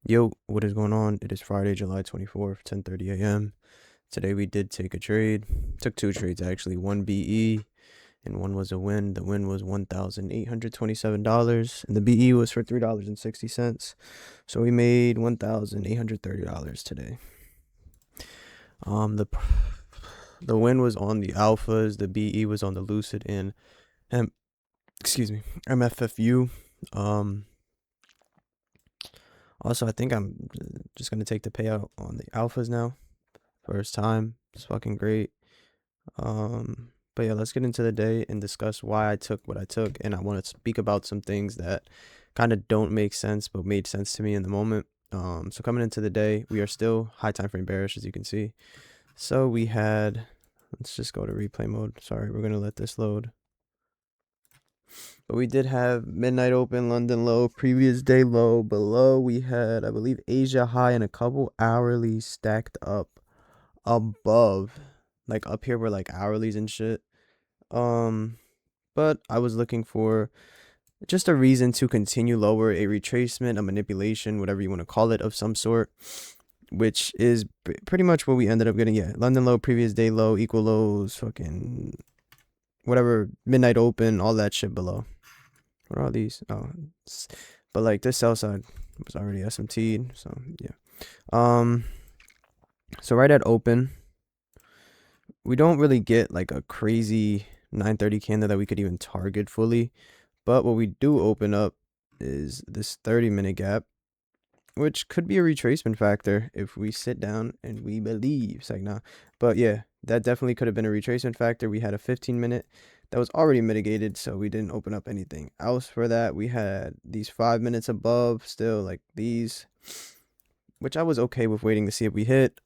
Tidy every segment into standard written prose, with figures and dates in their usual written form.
Yo, what is going on? It is Friday, July 24th, 10:30 a.m. Today we did take a trade. Took two trades actually, one BE and one was a win. The win was $1,827 and the BE was for $3.60. So we made $1,830 today. The win was on the alphas, the BE was on the Lucid and MFFU. Also, I think I'm just going to take the payout on the alphas now. First time. It's fucking great. But yeah, let's get into the day and discuss why I took what I took. And I want to speak about some things that kind of don't make sense, but made sense to me in the moment. So coming into the day, we are still high time frame bearish, as you can see. So we had, let's just go to replay mode. Sorry, we're going to let this load. But we did have midnight open, London low, previous day low. Below we had, I believe, Asia high and a couple hourly stacked up above. Like up here were like hourlies and shit. But I was looking for just a reason to continue lower, a retracement, a manipulation, whatever you want to call it, of some sort, which is pretty much what we ended up getting. Yeah, London low, previous day low, equal lows, fucking whatever, midnight open, all that shit below. What are all these? Oh, but like this sell side was already SMT'd, so yeah. So right at open, we don't really get like a crazy 930 candle that we could even target fully, but what we do open up is this 30-minute gap, which could be a retracement factor if we sit down and we believe. It's like, nah. But yeah, that definitely could have been a retracement factor. We had a 15-minute that was already mitigated, so we didn't open up anything else for that. We had these 5 minutes above still, like these, which I was okay with waiting to see if we hit.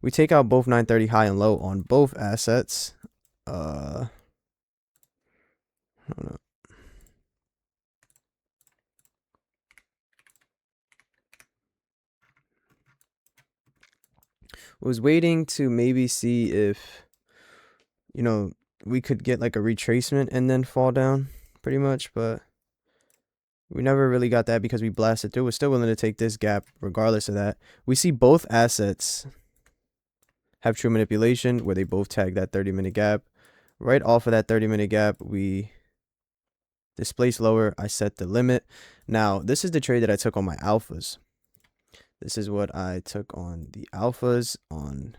We take out both 930 high and low on both assets. I don't know. Was waiting to maybe see if, you know, we could get like a retracement and then fall down pretty much, but we never really got that because we blasted through. We're still willing to take this gap regardless of that. We see both assets have true manipulation where they both tag that 30-minute gap. Right off of that 30-minute gap, we displace lower. I set the limit. Now, this is the trade that I took on my alphas. This is what I took on the alphas on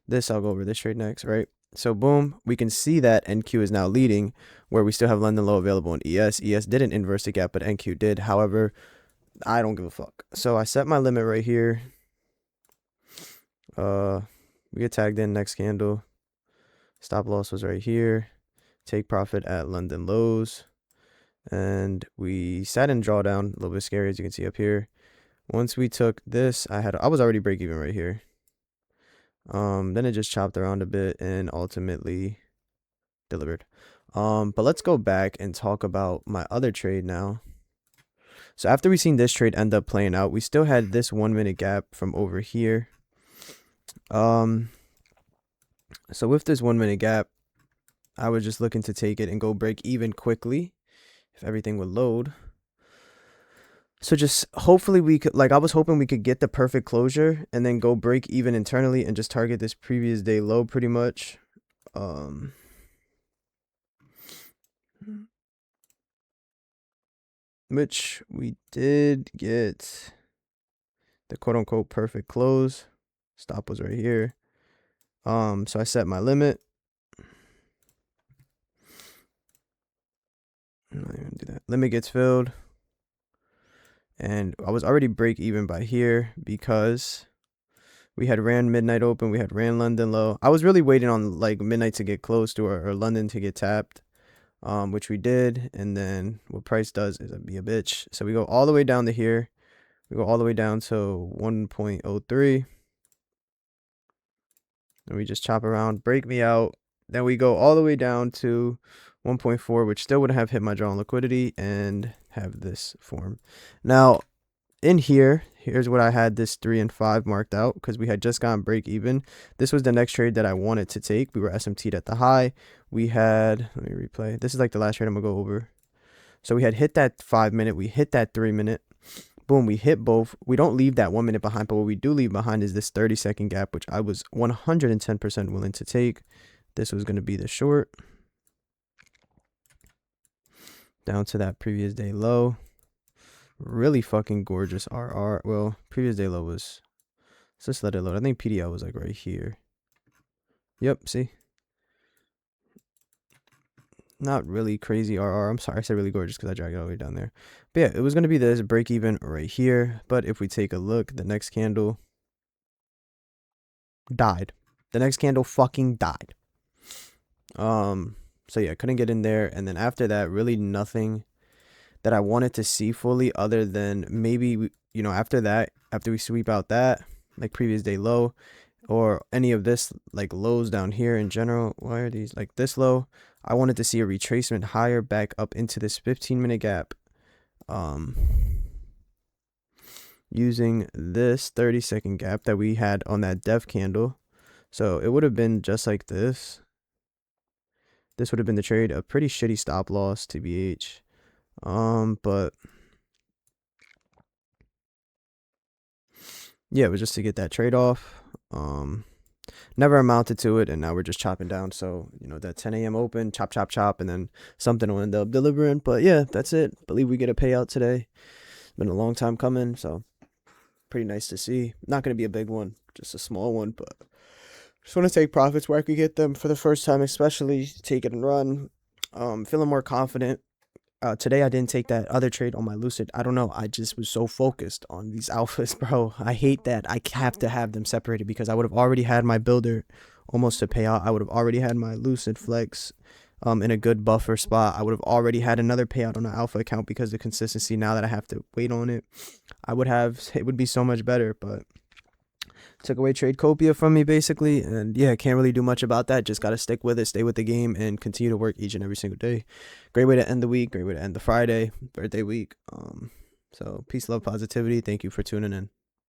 this. I'll go over this trade next, right? So boom, we can see that NQ is now leading where we still have London low available in ES. ES didn't inverse the gap, but NQ did. However, I don't give a fuck. So I set my limit right here. We get tagged in next candle. Stop loss was right here. Take profit at London lows. And we sat in drawdown, a little bit scary as you can see up here. Once we took this, I was already break even right here. Then it just chopped around a bit and ultimately delivered. But let's go back and talk about my other trade now. So after we seen this trade end up playing out, we still had this 1 minute gap from over here. So with this 1 minute gap, I was just looking to take it and go break even quickly if everything would load. So just hopefully we could, like I was hoping we could get the perfect closure and then go break even internally and just target this previous day low pretty much. Which we did get the quote unquote perfect close. Stop was right here. So I set my limit. I'm not even gonna do that. Limit gets filled. And I was already break even by here because we had ran midnight open. We had ran London low. I was really waiting on like midnight to get close to or London to get tapped, which we did. And then what price does is be a bitch. So we go all the way down to here. We go all the way down to 1.03. And we just chop around, break me out. Then we go all the way down to 1.4, which still would have hit my draw on liquidity and have this form. Now, in here, here's what I had this 3 and 5 marked out because we had just gotten break even. This was the next trade that I wanted to take. We were SMT'd at the high. We had, let me replay. This is like the last trade I'm going to go over. So we had hit that 5 minute. We hit that 3 minute. Boom, we hit both. We don't leave that 1 minute behind, but what we do leave behind is this 30-second gap, which I was 110% willing to take. This was going to be the short. Down to that previous day low. Really fucking gorgeous RR. Well, previous day low was, let's just let it load. I think PDL was like right here. Yep, see? Not really crazy RR. I'm sorry, I said really gorgeous because I dragged it all the way down there. But yeah, it was going to be this break even right here. But if we take a look, the next candle died. The next candle fucking died. So yeah, couldn't get in there. And then after that, really nothing that I wanted to see fully other than maybe, you know, after that, after we sweep out that, like previous day low, or any of this like lows down here in general. Why are these like this low? I wanted to see a retracement higher back up into this 15-minute gap. Using this 30-second gap that we had on that dev candle. So it would have been just like this. This would have been the trade, a pretty shitty stop loss, TBH. But yeah, it was just to get that trade off. Never amounted to it, and now we're just chopping down. So, you know, that 10 a.m. open, chop, chop, chop, and then something will end up delivering. But yeah, that's it. Believe we get a payout today. It's been a long time coming, so pretty nice to see. Not going to be a big one, just a small one, but just want to take profits where I could get them for the first time, especially take it and run. Feeling more confident. Today I didn't take that other trade on my Lucid. I don't know. I just was so focused on these alphas, bro. I hate that. I have to have them separated because I would have already had my builder almost to pay out. I would have already had my Lucid flex in a good buffer spot. I would have already had another payout on the alpha account because of consistency. Now that I have to wait on it, it would be so much better, but took away trade copia from me basically, and yeah, can't really do much about that. Just got to stick with it, stay with the game, and continue to work each and every single day. Great way to end the week, great way to end the Friday birthday week. So peace, love, positivity. Thank you for tuning in.